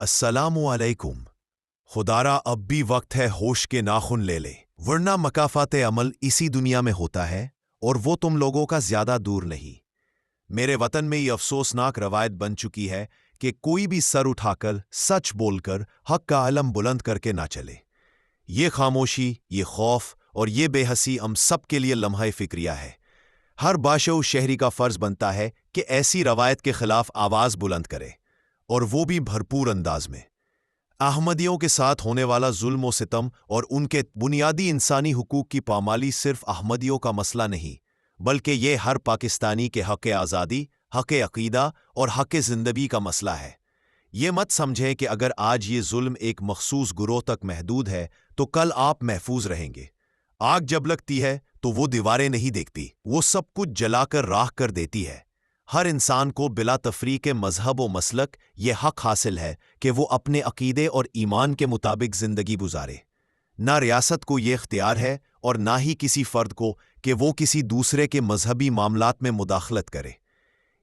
السلام علیکم۔ خدارا اب بھی وقت ہے ہوش کے ناخن لے لے، ورنہ مکافات عمل اسی دنیا میں ہوتا ہے اور وہ تم لوگوں کا زیادہ دور نہیں۔ میرے وطن میں یہ افسوسناک روایت بن چکی ہے کہ کوئی بھی سر اٹھا کر سچ بول کر حق کا علم بلند کر کے نہ چلے۔ یہ خاموشی، یہ خوف اور یہ بے حسی ہم سب کے لیے لمحہ فکریہ ہے۔ ہر باشعور شہری کا فرض بنتا ہے کہ ایسی روایت کے خلاف آواز بلند کرے، اور وہ بھی بھرپور انداز میں۔ احمدیوں کے ساتھ ہونے والا ظلم و ستم اور ان کے بنیادی انسانی حقوق کی پامالی صرف احمدیوں کا مسئلہ نہیں، بلکہ یہ ہر پاکستانی کے حق آزادی، حق عقیدہ اور حق زندگی کا مسئلہ ہے۔ یہ مت سمجھیں کہ اگر آج یہ ظلم ایک مخصوص گروہ تک محدود ہے تو کل آپ محفوظ رہیں گے۔ آگ جب لگتی ہے تو وہ دیواریں نہیں دیکھتی، وہ سب کچھ جلا کر راکھ کر دیتی ہے۔ ہر انسان کو بلا تفریق مذہب و مسلک یہ حق حاصل ہے کہ وہ اپنے عقیدے اور ایمان کے مطابق زندگی گزارے۔ نہ ریاست کو یہ اختیار ہے اور نہ ہی کسی فرد کو کہ وہ کسی دوسرے کے مذہبی معاملات میں مداخلت کرے۔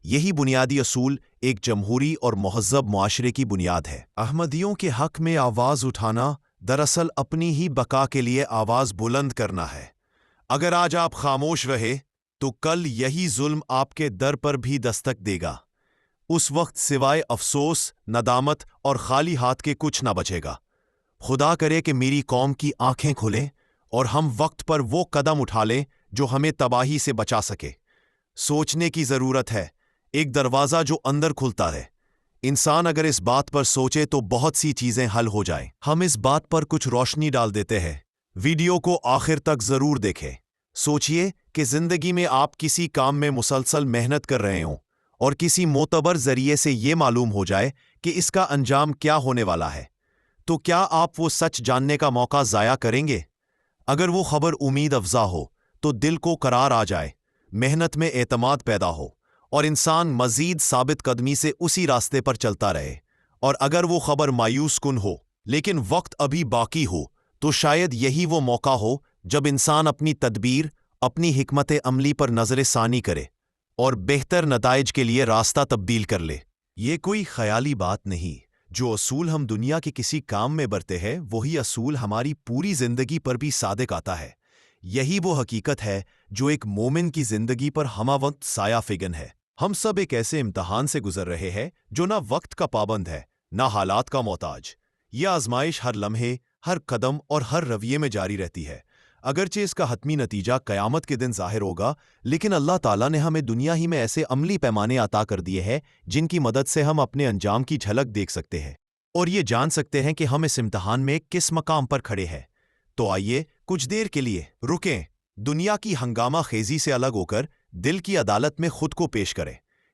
یہی بنیادی اصول ایک جمہوری اور مہذب معاشرے کی بنیاد ہے۔ احمدیوں کے حق میں آواز اٹھانا دراصل اپنی ہی بقا کے لیے آواز بلند کرنا ہے۔ اگر آج آپ خاموش رہے تو کل یہی ظلم آپ کے در پر بھی دستک دے گا۔ اس وقت سوائے افسوس، ندامت اور خالی ہاتھ کے کچھ نہ بچے گا۔ خدا کرے کہ میری قوم کی آنکھیں کھلیں اور ہم وقت پر وہ قدم اٹھا لیں جو ہمیں تباہی سے بچا سکے۔ سوچنے کی ضرورت ہے، ایک دروازہ جو اندر کھلتا ہے۔ انسان اگر اس بات پر سوچے تو بہت سی چیزیں حل ہو جائیں۔ ہم اس بات پر کچھ روشنی ڈال دیتے ہیں۔ ویڈیو کو آخر تک ضرور دیکھیں۔ سوچئے کہ زندگی میں آپ کسی کام میں مسلسل محنت کر رہے ہوں اور کسی معتبر ذریعے سے یہ معلوم ہو جائے کہ اس کا انجام کیا ہونے والا ہے، تو کیا آپ وہ سچ جاننے کا موقع ضائع کریں گے؟ اگر وہ خبر امید افزا ہو تو دل کو قرار آ جائے، محنت میں اعتماد پیدا ہو اور انسان مزید ثابت قدمی سے اسی راستے پر چلتا رہے۔ اور اگر وہ خبر مایوس کن ہو لیکن وقت ابھی باقی ہو تو شاید یہی وہ موقع ہو جب انسان اپنی تدبیر، اپنی حکمت عملی پر نظر ثانی کرے اور بہتر نتائج کے لیے راستہ تبدیل کر لے۔ یہ کوئی خیالی بات نہیں۔ جو اصول ہم دنیا کے کسی کام میں برتے ہیں وہی اصول ہماری پوری زندگی پر بھی صادق آتا ہے۔ یہی وہ حقیقت ہے جو ایک مومن کی زندگی پر ہمہ وقت سایہ فگن ہے۔ ہم سب ایک ایسے امتحان سے گزر رہے ہیں جو نہ وقت کا پابند ہے نہ حالات کا محتاج۔ یہ آزمائش ہر لمحے، ہر قدم اور ہر رویے میں جاری رہتی ہے۔ اگرچہ اس کا حتمی نتیجہ قیامت کے دن ظاہر ہوگا، لیکن اللہ تعالیٰ نے ہمیں دنیا ہی میں ایسے عملی پیمانے عطا کر دیے ہیں جن کی مدد سے ہم اپنے انجام کی جھلک دیکھ سکتے ہیں اور یہ جان سکتے ہیں کہ ہم اس امتحان میں کس مقام پر کھڑے ہیں۔ تو آئیے کچھ دیر کے لیے رکیں، دنیا کی ہنگامہ خیزی سے الگ ہو کر دل کی عدالت میں خود کو پیش کریں۔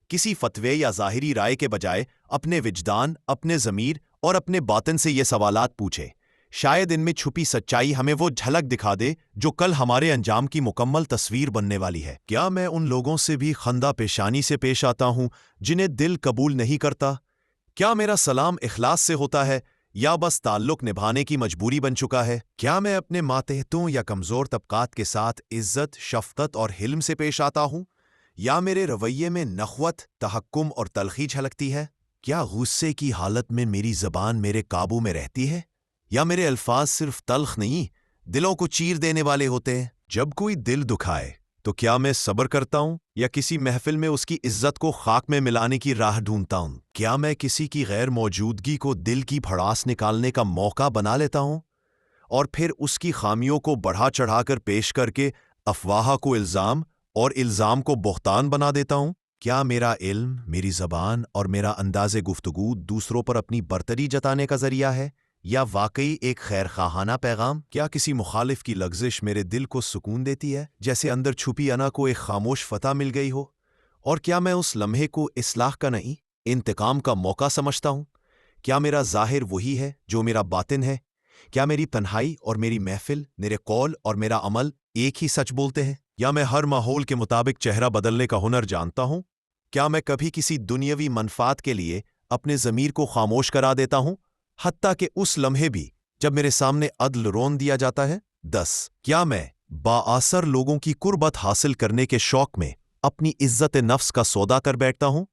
کسی فتوے یا ظاہری رائے کے بجائے اپنے وجدان، اپنے ضمیر اور اپنے باطن سے یہ سوالات پوچھیں۔ شاید ان میں چھپی سچائی ہمیں وہ جھلک دکھا دے جو کل ہمارے انجام کی مکمل تصویر بننے والی ہے۔ کیا میں ان لوگوں سے بھی خندہ پیشانی سے پیش آتا ہوں جنہیں دل قبول نہیں کرتا؟ کیا میرا سلام اخلاص سے ہوتا ہے یا بس تعلق نبھانے کی مجبوری بن چکا ہے؟ کیا میں اپنے ماتحتوں یا کمزور طبقات کے ساتھ عزت، شفقت اور حلم سے پیش آتا ہوں یا میرے رویے میں نخوت، تحکم اور تلخی جھلکتی ہے؟ کیا غصے کی حالت میں میری زبان میرے قابو میں رہتی ہے یا میرے الفاظ صرف تلخ نہیں، دلوں کو چیر دینے والے ہوتے ہیں؟ جب کوئی دل دکھائے تو کیا میں صبر کرتا ہوں یا کسی محفل میں اس کی عزت کو خاک میں ملانے کی راہ ڈھونڈتا ہوں؟ کیا میں کسی کی غیر موجودگی کو دل کی بھڑاس نکالنے کا موقع بنا لیتا ہوں اور پھر اس کی خامیوں کو بڑھا چڑھا کر پیش کر کے افواہ کو الزام اور الزام کو بہتان بنا دیتا ہوں؟ کیا میرا علم، میری زبان اور میرا انداز گفتگو دوسروں پر اپنی برتری جتانے کا ذریعہ ہے یا واقعی ایک خیر خواہانہ پیغام؟ کیا کسی مخالف کی لغزش میرے دل کو سکون دیتی ہے، جیسے اندر چھپی انا کو ایک خاموش فتح مل گئی ہو؟ اور کیا میں اس لمحے کو اصلاح کا نہیں، انتقام کا موقع سمجھتا ہوں؟ کیا میرا ظاہر وہی ہے جو میرا باطن ہے؟ کیا میری تنہائی اور میری محفل، میرے قول اور میرا عمل ایک ہی سچ بولتے ہیں؟ یا میں ہر ماحول کے مطابق چہرہ بدلنے کا ہنر جانتا ہوں؟ کیا میں کبھی کسی دنیاوی منفعت کے لیے اپنے ضمیر کو خاموش کرا دیتا ہوں، حتیٰ کہ اس لمحے بھی جب میرے سامنے عدل رون دیا جاتا ہے؟ 10. کیا میں بااثر لوگوں کی قربت حاصل کرنے کے شوق میں اپنی عزت نفس کا سودا کر بیٹھتا ہوں؟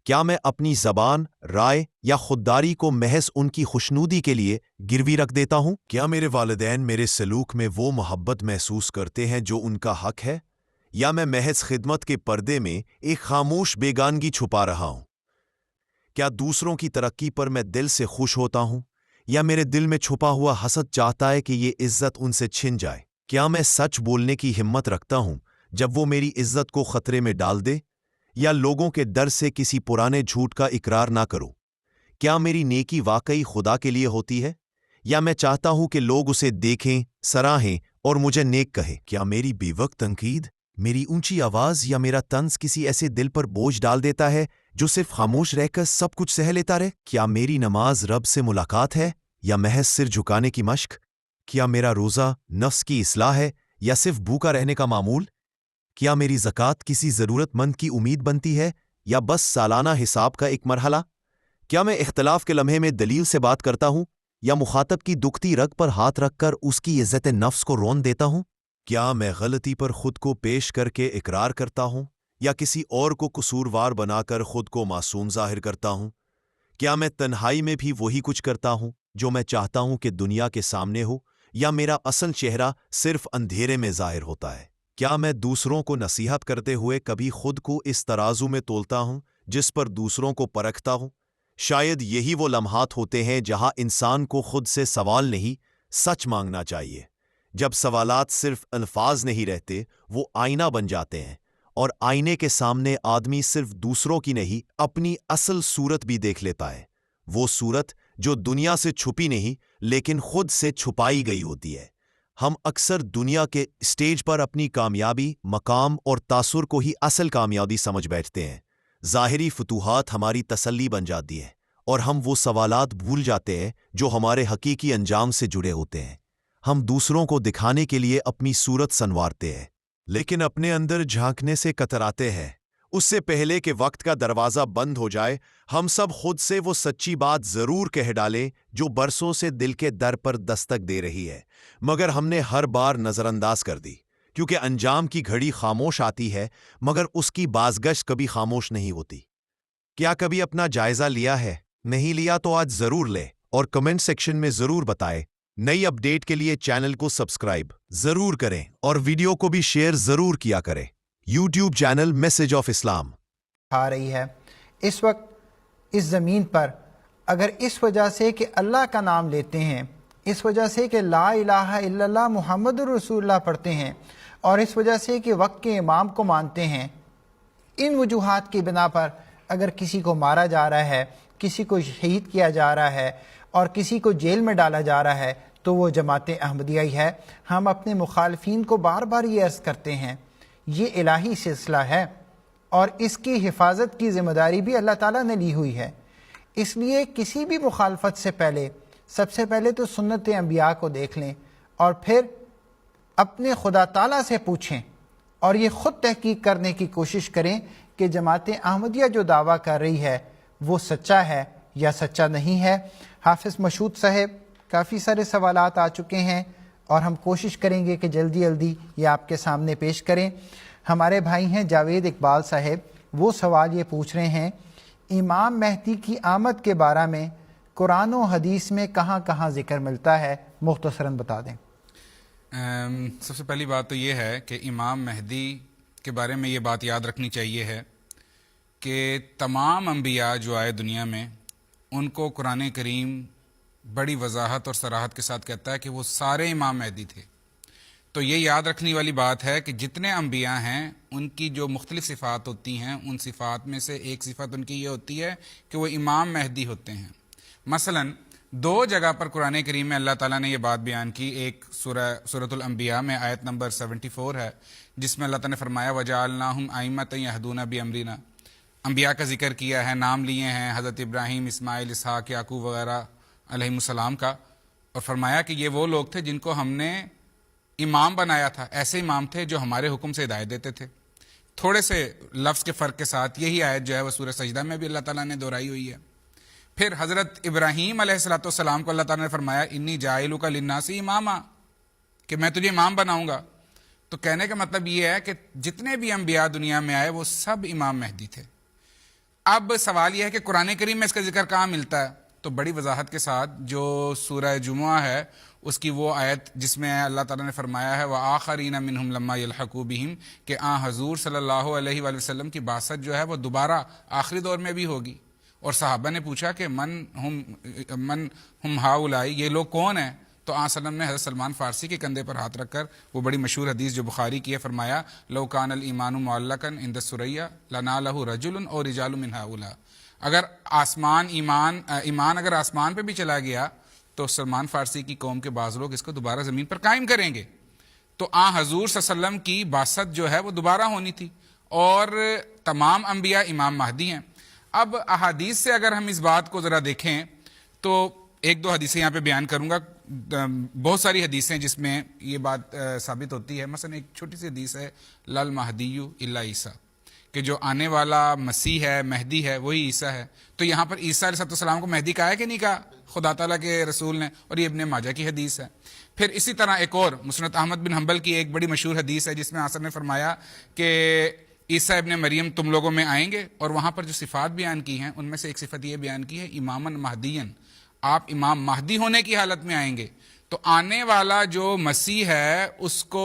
کیا میں اپنی زبان، رائے یا خودداری کو محض ان کی خوشنودی کے لیے گروی رکھ دیتا ہوں؟ کیا میرے والدین میرے سلوک میں وہ محبت محسوس کرتے ہیں جو ان کا حق ہے، یا میں محض خدمت کے پردے میں ایک خاموش بیگانگی چھپا رہا ہوں؟ کیا دوسروں کی ترقی پر میں دل سے خوش ہوتا ہوں، یا میرے دل میں چھپا ہوا حسد چاہتا ہے کہ یہ عزت ان سے چھن جائے؟ کیا میں سچ بولنے کی ہمت رکھتا ہوں جب وہ میری عزت کو خطرے میں ڈال دے، یا لوگوں کے ڈر سے کسی پرانے جھوٹ کا اقرار نہ کروں؟ کیا میری نیکی واقعی خدا کے لیے ہوتی ہے، یا میں چاہتا ہوں کہ لوگ اسے دیکھیں، سراہیں اور مجھے نیک کہیں؟ کیا میری بے وقت تنقید، میری اونچی آواز یا میرا طنز کسی ایسے دل پر بوجھ ڈال دیتا ہے جو صرف خاموش رہ کر سب کچھ سہ لیتا رہے؟ کیا میری نماز رب سے ملاقات ہے یا محض سر جھکانے کی مشق؟ کیا میرا روزہ نفس کی اصلاح ہے یا صرف بھوکا رہنے کا معمول؟ کیا میری زکوٰۃ کسی ضرورت مند کی امید بنتی ہے یا بس سالانہ حساب کا ایک مرحلہ؟ کیا میں اختلاف کے لمحے میں دلیل سے بات کرتا ہوں یا مخاطب کی دکھتی رگ پر ہاتھ رکھ کر اس کی عزت نفس کو رون دیتا ہوں؟ کیا میں غلطی پر خود کو پیش کر کے اقرار کرتا ہوں یا کسی اور کو قصوروار بنا کر خود کو معصوم ظاہر کرتا ہوں؟ کیا میں تنہائی میں بھی وہی کچھ کرتا ہوں جو میں چاہتا ہوں کہ دنیا کے سامنے ہو، یا میرا اصل چہرہ صرف اندھیرے میں ظاہر ہوتا ہے؟ کیا میں دوسروں کو نصیحت کرتے ہوئے کبھی خود کو اس ترازو میں تولتا ہوں جس پر دوسروں کو پرکھتا ہوں؟ شاید یہی وہ لمحات ہوتے ہیں جہاں انسان کو خود سے سوال نہیں، سچ مانگنا چاہیے۔ جب سوالات صرف الفاظ نہیں رہتے، وہ آئینہ بن جاتے ہیں، اور آئینے کے سامنے آدمی صرف دوسروں کی نہیں، اپنی اصل صورت بھی دیکھ لیتا ہے، وہ صورت جو دنیا سے چھپی نہیں لیکن خود سے چھپائی گئی ہوتی ہے۔ ہم اکثر دنیا کے اسٹیج پر اپنی کامیابی، مقام اور تاثر کو ہی اصل کامیابی سمجھ بیٹھتے ہیں۔ ظاہری فتوحات ہماری تسلی بن جاتی ہیں، اور ہم وہ سوالات بھول جاتے ہیں جو ہمارے حقیقی انجام سے جڑے ہوتے ہیں۔ ہم دوسروں کو دکھانے کے لیے اپنی صورت سنوارتے ہیں، لیکن اپنے اندر جھانکنے سے کتراتے ہیں۔ اس سے پہلے کہ وقت کا دروازہ بند ہو جائے، ہم سب خود سے وہ سچی بات ضرور کہہ ڈالیں جو برسوں سے دل کے در پر دستک دے رہی ہے، مگر ہم نے ہر بار نظر انداز کر دی، کیونکہ انجام کی گھڑی خاموش آتی ہے مگر اس کی بازگشت کبھی خاموش نہیں ہوتی۔ کیا کبھی اپنا جائزہ لیا ہے؟ نہیں لیا تو آج ضرور لے، اور کمنٹ سیکشن میں ضرور بتائیں۔ نئی اپڈیٹ کے لیے چینل کو سبسکرائب ضرور کریں اور ویڈیو کو بھی شیئر ضرور کیا کریں۔ یوٹیوب چینل میسج آف اسلام آ رہی ہے اس وقت اس زمین پر، اگر اس وجہ سے کہ اللہ کا نام لیتے ہیں، اس وجہ سے کہ لا الہ الا اللہ محمد الرسول اللہ پڑھتے ہیں، اور اس وجہ سے کہ وقت کے امام کو مانتے ہیں، ان وجوہات کی بنا پر اگر کسی کو مارا جا رہا ہے، کسی کو شہید کیا جا رہا ہے اور کسی کو جیل میں ڈالا جا رہا ہے، تو وہ جماعت احمدیہ ہی ہے۔ ہم اپنے مخالفین کو بار بار یہ عرض کرتے ہیں، یہ الہی سلسلہ ہے اور اس کی حفاظت کی ذمہ داری بھی اللہ تعالیٰ نے لی ہوئی ہے۔ اس لیے کسی بھی مخالفت سے پہلے سب سے پہلے تو سنت انبیاء کو دیکھ لیں، اور پھر اپنے خدا تعالیٰ سے پوچھیں، اور یہ خود تحقیق کرنے کی کوشش کریں کہ جماعت احمدیہ جو دعویٰ کر رہی ہے وہ سچا ہے یا سچا نہیں ہے۔ حافظ مشہود صاحب، کافی سارے سوالات آ چکے ہیں اور ہم کوشش کریں گے کہ جلدی جلدی یہ آپ کے سامنے پیش کریں۔ ہمارے بھائی ہیں جاوید اقبال صاحب، وہ سوال یہ پوچھ رہے ہیں، امام مہدی کی آمد کے بارے میں قرآن و حدیث میں کہاں کہاں ذکر ملتا ہے؟ مختصراً بتا دیں۔ سب سے پہلی بات تو یہ ہے کہ امام مہدی کے بارے میں یہ بات یاد رکھنی چاہیے ہے کہ تمام انبیاء جو آئے دنیا میں، ان کو قرآن کریم بڑی وضاحت اور صراحت کے ساتھ کہتا ہے کہ وہ سارے امام مہدی تھے۔ تو یہ یاد رکھنے والی بات ہے کہ جتنے انبیاء ہیں ان کی جو مختلف صفات ہوتی ہیں، ان صفات میں سے ایک صفت ان کی یہ ہوتی ہے کہ وہ امام مہدی ہوتے ہیں۔ مثلاً دو جگہ پر قرآن کریم میں اللہ تعالیٰ نے یہ بات بیان کی، ایک سورۃ الانبیاء میں آیت نمبر 74 ہے، جس میں اللہ تعالیٰ نے فرمایا وَجَعَلْنَاهُمْ أَئِمَّةً يَهْدُونَ بِأَمْرِنَا، انبیاء کا ذکر کیا ہے، نام لیے ہیں حضرت ابراہیم، اسماعیل، اسحاق، یعقوب وغیرہ علیہ السلام کا، اور فرمایا کہ یہ وہ لوگ تھے جن کو ہم نے امام بنایا تھا، ایسے امام تھے جو ہمارے حکم سے ہدایت دیتے تھے۔ تھوڑے سے لفظ کے فرق کے ساتھ یہی آیت جو ہے وہ سورہ سجدہ میں بھی اللہ تعالیٰ نے دہرائی ہوئی ہے۔ پھر حضرت ابراہیم علیہ السلام کو اللہ تعالیٰ نے فرمایا انی جاعلک للناس اماما، کہ میں تجھے امام بناؤں گا۔ تو کہنے کا مطلب یہ ہے کہ جتنے بھی انبیاء دنیا میں آئے وہ سب امام مہدی تھے۔ اب سوال یہ ہے کہ قرآن کریم میں اس کا ذکر کہاں ملتا ہے؟ تو بڑی وضاحت کے ساتھ جو سورہ جمعہ ہے اس کی وہ آیت جس میں اللہ تعالیٰ نے فرمایا ہے وَآخَرِينَ مِنْهُمْ لَمَّا يَلْحَقُوا بِهِمْ کہ حضور صلی اللہ علیہ وآلہ وسلم کی بعثت جو ہے وہ دوبارہ آخری دور میں بھی ہوگی. اور صحابہ نے پوچھا کہ من ہم ہاؤلائی، یہ لوگ کون ہیں؟ تو آن وسلم نے حضرت سلمان فارسی کے کندھے پر ہاتھ رکھ کر وہ بڑی مشہور حدیث جو بخاری کی ہے فرمایا لو کان الایمان معلقا عند الثریا لنالہ رجل اور رجال من ہؤلاء. اگر ایمان اگر آسمان پہ بھی چلا گیا تو سلمان فارسی کی قوم کے بعض لوگ اس کو دوبارہ زمین پر قائم کریں گے. تو حضور صلی اللہ علیہ وسلم کی بعثت جو ہے وہ دوبارہ ہونی تھی اور تمام انبیاء امام مہدی ہیں. اب احادیث سے اگر ہم اس بات کو ذرا دیکھیں تو ایک دو حدیثیں یہاں پہ بیان کروں گا. بہت ساری حدیثیں جس میں یہ بات ثابت ہوتی ہے. مثلا ایک چھوٹی سی حدیث ہے لل مہدی الا عیسیٰ، کہ جو آنے والا مسیح ہے مہدی ہے وہی عیسیٰ ہے. تو یہاں پر عیسیٰ علیہ السلام کو مہدی کہا ہے کہ نہیں کہا خدا تعالیٰ کے رسول نے؟ اور یہ ابن ماجہ کی حدیث ہے. پھر اسی طرح ایک اور مسند احمد بن حنبل کی ایک بڑی مشہور حدیث ہے جس میں آصر نے فرمایا کہ عیسیٰ ابن مریم تم لوگوں میں آئیں گے اور وہاں پر جو صفات بیان کی ہیں ان میں سے ایک صفت یہ بیان کی ہے اماماً مہدیاً، آپ امام مہدی ہونے کی حالت میں آئیں گے. تو آنے والا جو مسیح ہے اس کو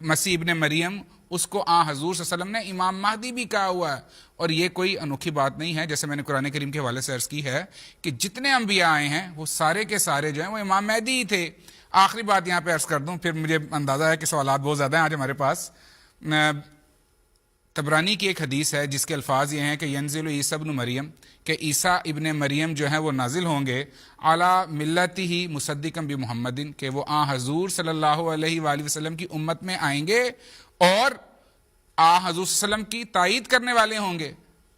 مسیح ابن مریم اس کو حضور صلی اللہ علیہ وسلم نے امام مہدی بھی کہا ہوا ہے. اور یہ کوئی انوکھی بات نہیں ہے، جیسے میں نے قرآن کریم کے حوالے سے عرض کی ہے کہ جتنے انبیاء آئے ہیں وہ سارے کے سارے جو ہیں وہ امام مہدی ہی تھے. آخری بات یہاں پہ عرض کر دوں، پھر مجھے اندازہ ہے کہ سوالات بہت زیادہ ہیں آج ہمارے پاس. طبرانی کی ایک حدیث ہے جس کے الفاظ یہ ہیں کہ ینزل عیسیٰ ابن مریم، کہ عیسیٰ ابن مریم جو ہیں وہ نازل ہوں گے اعلیٰ ملتی ہی مصدقاً بمحمدin، کہ وہ حضور صلی اللہ علیہ وآلہ وسلم کی امت میں آئیں گے اور حضور صلی اللہ علیہ وسلم کی تائید کرنے والے ہوں گے.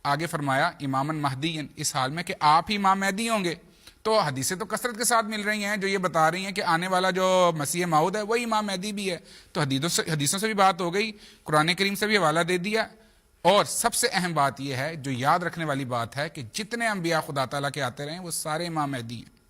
آگے فرمایا اماماً مہدیاً، اس حال میں کہ آپ ہی امام مہدی ہوں گے. تو حدیثیں تو کثرت کے ساتھ مل رہی ہیں جو یہ بتا رہی ہیں کہ آنے والا جو مسیح موعود ہے وہی امام مہدی بھی ہے. تو حدیثوں سے بھی بات ہو گئی، قرآن کریم سے بھی حوالہ دے دیا. اور سب سے اہم بات یہ ہے جو یاد رکھنے والی بات ہے کہ جتنے انبیاء خدا تعالیٰ کے آتے رہے ہیں وہ سارے امام مہدی ہیں.